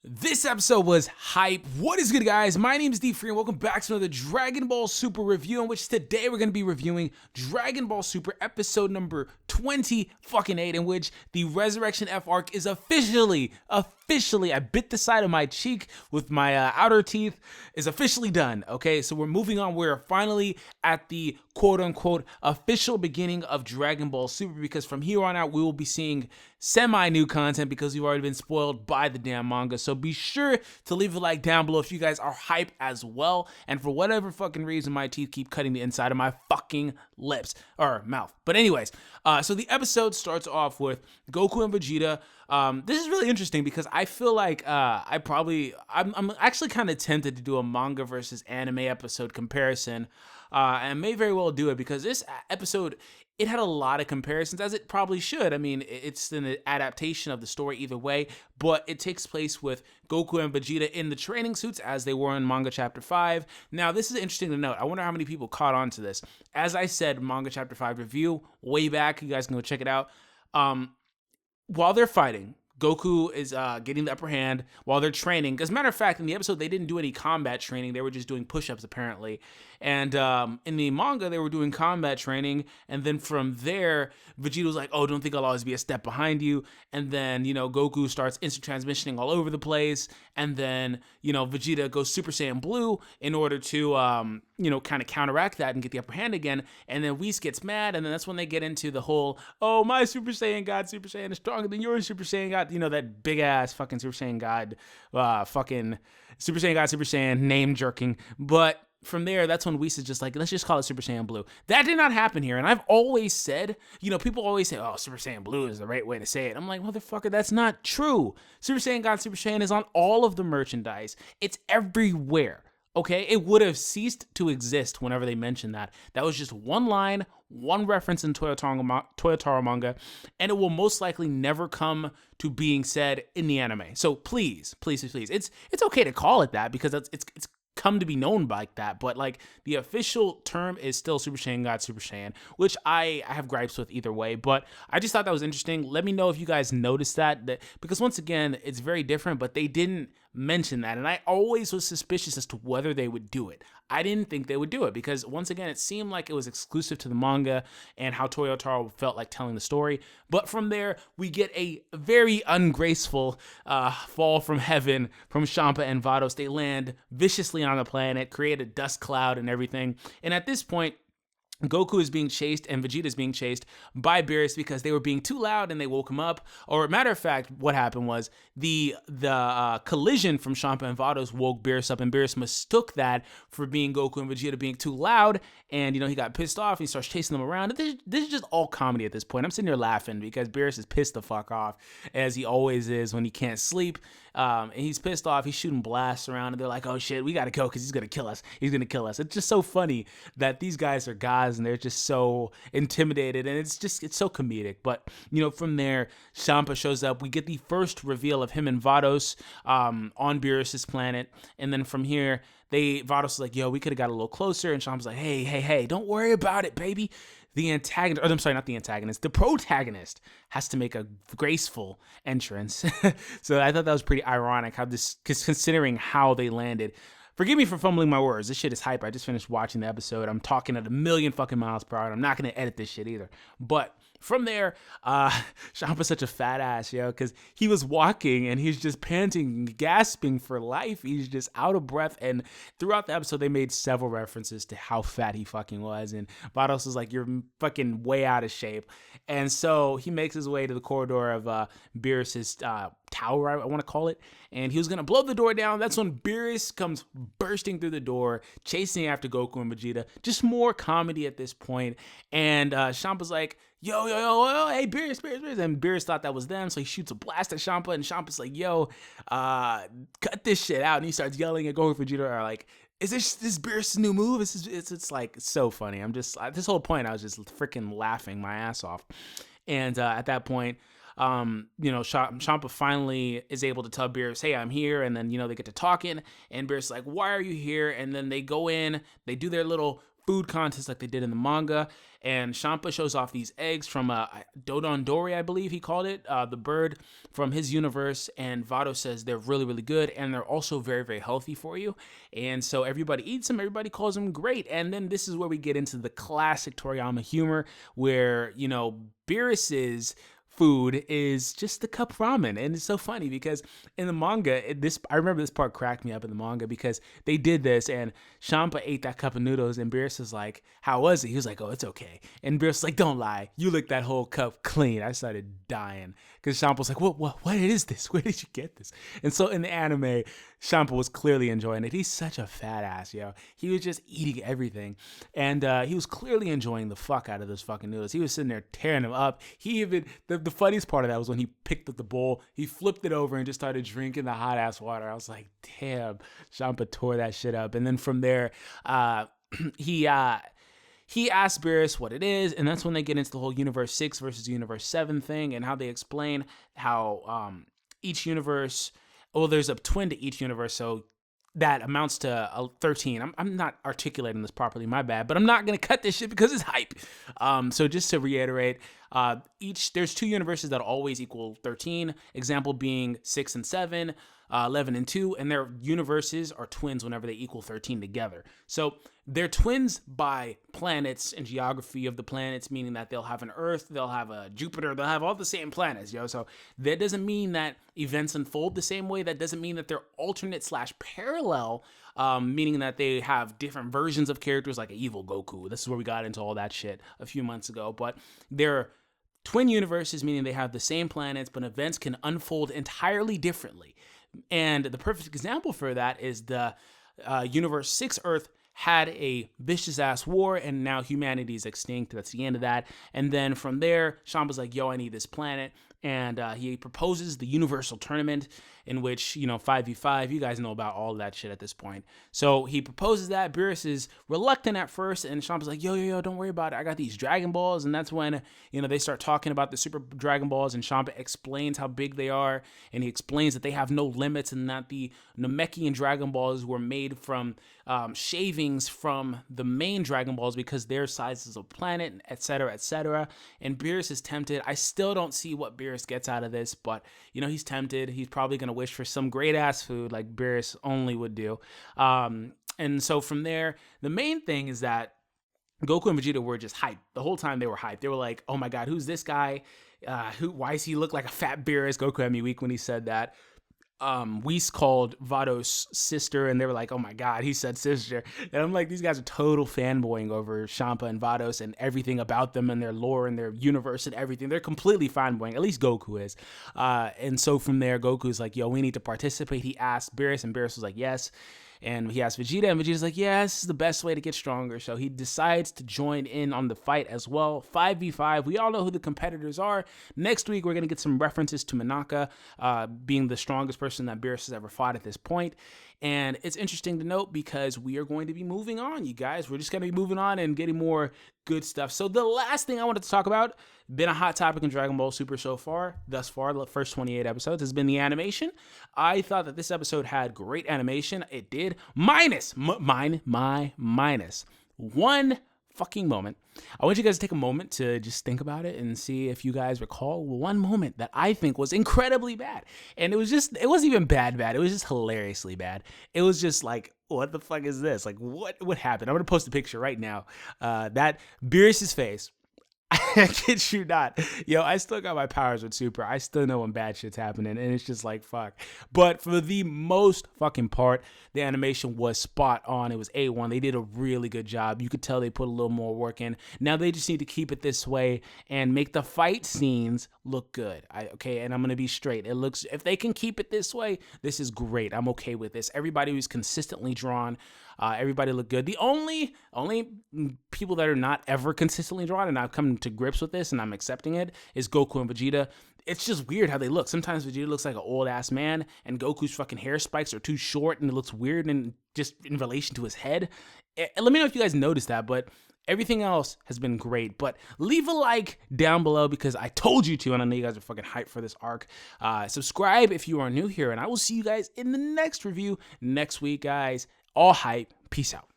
This episode was hype. What is good, guys? My name is D Free, and welcome back to another Dragon Ball Super review, in which today we're going to be reviewing Dragon Ball Super episode number 28, in which the Resurrection F arc is officially, I bit the side of my cheek with my outer teeth, is officially done. Okay, so we're moving on. We're finally at the quote-unquote official beginning of Dragon Ball Super, because from here on out, we will be seeing semi-new content because we've already been spoiled by the damn manga. So be sure to leave a like down below if you guys are hype as well. And for whatever fucking reason, my teeth keep cutting the inside of my fucking lips or mouth. But anyways, so the episode starts off with Goku and Vegeta. This is really interesting because I feel like I'm actually kind of tempted to do a manga versus anime episode comparison. And may very well do it because this episode, it had a lot of comparisons, as it probably should. I mean, it's an adaptation of the story either way, but it takes place with Goku and Vegeta in the training suits as they were in manga chapter 5. Now, this is interesting to note. I wonder how many people caught on to this. As I said, manga chapter 5 review way back. You guys can go check it out. While they're fighting, Goku is getting the upper hand while they're training. As a matter of fact, in the episode, they didn't do any combat training. They were just doing push-ups, apparently. And in the manga, they were doing combat training. And then from there, Vegeta was like, oh, don't think I'll always be a step behind you. And then, Goku starts instant transmissioning all over the place. And then, Vegeta goes Super Saiyan Blue in order to, kind of counteract that and get the upper hand again. And then Whis gets mad. And then that's when they get into the whole, oh, my Super Saiyan God, Super Saiyan is stronger than your Super Saiyan God. That big ass fucking Super Saiyan God, fucking Super Saiyan God, Super Saiyan name jerking. But from there, that's when Whis is just like, let's just call it Super Saiyan Blue. That did not happen here. And I've always said, people always say, oh, Super Saiyan Blue is the right way to say it. I'm like, motherfucker, that's not true. Super Saiyan God, Super Saiyan is on all of the merchandise. It's everywhere. Okay, it would have ceased to exist whenever they mentioned that. That was just one line, one reference in Toyotaro manga, and it will most likely never come to being said in the anime. So please, it's okay to call it that because it's come to be known like that, but like the official term is still Super Saiyan God, Super Saiyan, which I have gripes with either way, but I just thought that was interesting. Let me know if you guys noticed that because once again, it's very different, but they didn't mention that, and I always was suspicious as to whether they would do it. I didn't think they would do it because once again, it seemed like it was exclusive to the manga and how Toyotaro felt like telling the story. But from there, we get a very ungraceful fall from heaven from Champa and Vados. They land viciously on the planet, create a dust cloud and everything. And at this point, Goku is being chased and Vegeta is being chased by Beerus because they were being too loud and they woke him up. Or matter of fact, what happened was the collision from Champa and Vados woke Beerus up, and Beerus mistook that for being Goku and Vegeta being too loud, and he got pissed off and he starts chasing them around. This is just all comedy at this point. I'm sitting here laughing because Beerus is pissed the fuck off, as he always is when he can't sleep. And he's pissed off. He's shooting blasts around, and they're like, "Oh shit, we gotta go because he's gonna kill us. He's gonna kill us." It's just so funny that these guys are guys and they're just so intimidated, and it's so comedic. But from there, Champa shows up. We get the first reveal of him and Vados on Beerus's planet, and then from here, Vados is like, "Yo, we could have got a little closer," and Champa's like, "Hey, don't worry about it, baby." The antagonist, I'm sorry, not the antagonist, the protagonist has to make a graceful entrance. So I thought that was pretty ironic how this, considering how they landed. Forgive me for fumbling my words. This shit is hype. I just finished watching the episode. I'm talking at a million fucking miles per hour. I'm not going to edit this shit either. But from there, Champa's such a fat ass, because he was walking and he's just panting, gasping for life. He's just out of breath. And throughout the episode, they made several references to how fat he fucking was. And Vados was like, you're fucking way out of shape. And so he makes his way to the corridor of Beerus's tower, I want to call it, and he was going to blow the door down. That's when Beerus comes bursting through the door, chasing after Goku and Vegeta. Just more comedy at this point. And Champa's like, yo, hey, Beerus. And Beerus thought that was them, so he shoots a blast at Champa, and Champa's like, yo, cut this shit out. And he starts yelling at Goku and Vegeta, are like, is this Beerus' new move? It's like so funny. I'm just, at this whole point, I was just freaking laughing my ass off. And at that point, Champa finally is able to tell Beerus, hey, I'm here. And then, they get to talking, and Beerus is like, why are you here? And then they go in, they do their little food contest like they did in the manga, and Champa shows off these eggs from Dodondoori, I believe he called it, the bird from his universe, and Vados says they're really, really good, and they're also very, very healthy for you, and so everybody eats them, everybody calls them great, and then this is where we get into the classic Toriyama humor, where, you know, Beerus's food is just the cup ramen, and it's so funny because in the manga, I remember this part cracked me up in the manga because they did this and Champa ate that cup of noodles and Beerus was like, how was it? He was like, oh, it's okay. And Beerus was like, don't lie, you licked that whole cup clean. I started dying because Champa was like, what is this? Where did you get this? And so in the anime, Champa was clearly enjoying it. He's such a fat ass, yo. He was just eating everything, and he was clearly enjoying the fuck out of those fucking noodles. He was sitting there tearing them up. He even, the funniest part of that was when he picked up the bowl, he flipped it over and just started drinking the hot ass water. I was like, damn, Champa tore that shit up. And then from there, he asks Beerus what it is, and that's when they get into the whole Universe 6 versus Universe 7 thing, and how they explain how each universe, well, there's a twin to each universe, so that amounts to 13. I'm not articulating this properly, my bad, but I'm not going to cut this shit because it's hype. So just to reiterate, there's 2 universes that always equal 13, example being 6 and 7, 11 and 2, and their universes are twins whenever they equal 13 together. So they're twins by planets and geography of the planets, meaning that they'll have an Earth, they'll have a Jupiter, they'll have all the same planets, yo. So that doesn't mean that events unfold the same way. That doesn't mean that they're alternate/parallel, meaning that they have different versions of characters like an evil Goku. This is where we got into all that shit a few months ago. But they're twin universes, meaning they have the same planets, but events can unfold entirely differently. And the perfect example for that is the Universe 6 Earth had a vicious ass war, and now humanity is extinct. That's the end of that. And then from there, Champa's like, yo, I need this planet. And he proposes the Universal Tournament, in which, you know, 5v5, you guys know about all of that shit at this point. So he proposes that. Beerus is reluctant at first, and Champa's like, yo, don't worry about it. I got these Dragon Balls. And that's when, you know, they start talking about the Super Dragon Balls, and Champa explains how big they are, and he explains that they have no limits, and that the Namekian Dragon Balls were made from shavings from the main Dragon Balls because their size is a planet, etc., etc. And Beerus is tempted. I still don't see what Beerus gets out of this, but, you know, he's tempted. He's probably going to wish for some great ass food like Beerus only would do. And so from there, the main thing is that Goku and Vegeta were just hyped. The whole time they were hyped. They were like, oh my God, who's this guy? Why does he look like a fat Beerus? Goku had me weak when he said that. Whis called Vados sister, and they were like, oh my God, he said sister. And I'm like, these guys are total fanboying over Champa and Vados and everything about them and their lore and their universe and everything. They're completely fanboying, at least Goku is. And so from there, Goku's like, yo, we need to participate. He asked Beerus, and Beerus was like, yes. And he asked Vegeta, and Vegeta's like, yeah, this is the best way to get stronger. So he decides to join in on the fight as well. 5v5. We all know who the competitors are. Next week, we're going to get some references to Monaka being the strongest person that Beerus has ever fought at this point. And it's interesting to note because we are going to be moving on, you guys. We're just going to be moving on and getting more good stuff. So the last thing I wanted to talk about, been a hot topic in Dragon Ball Super so far, thus far, the first 28 episodes, has been the animation. I thought that this episode had great animation. It did, minus one fucking moment. I want you guys to take a moment to just think about it and see if you guys recall one moment that I think was incredibly bad. And it wasn't even bad. It was just hilariously bad. It was just like, what the fuck is this? Like, what happened? I'm going to post a picture right now. That Beerus's face. I kid you not. Yo, I still got my powers with Super. I still know when bad shit's happening, and it's just like, fuck. But for the most fucking part, the animation was spot on. It was A1. They did a really good job. You could tell they put a little more work in. Now they just need to keep it this way and make the fight scenes look good. Okay, and I'm going to be straight. If they can keep it this way, this is great. I'm okay with this. Everybody was consistently drawn. Everybody looked good. The only people that are not ever consistently drawn, and I've come to grips with this and I'm accepting it, is Goku and Vegeta. It's just weird how they look. Sometimes Vegeta looks like an old ass man, and Goku's fucking hair spikes are too short, and it looks weird and just in relation to his head. Let me know if you guys noticed that, but everything else has been great. But leave a like down below because I told you to, and I know you guys are fucking hyped for this arc. Subscribe if you are new here, and I will see you guys in the next review next week, guys. All hype. Peace out.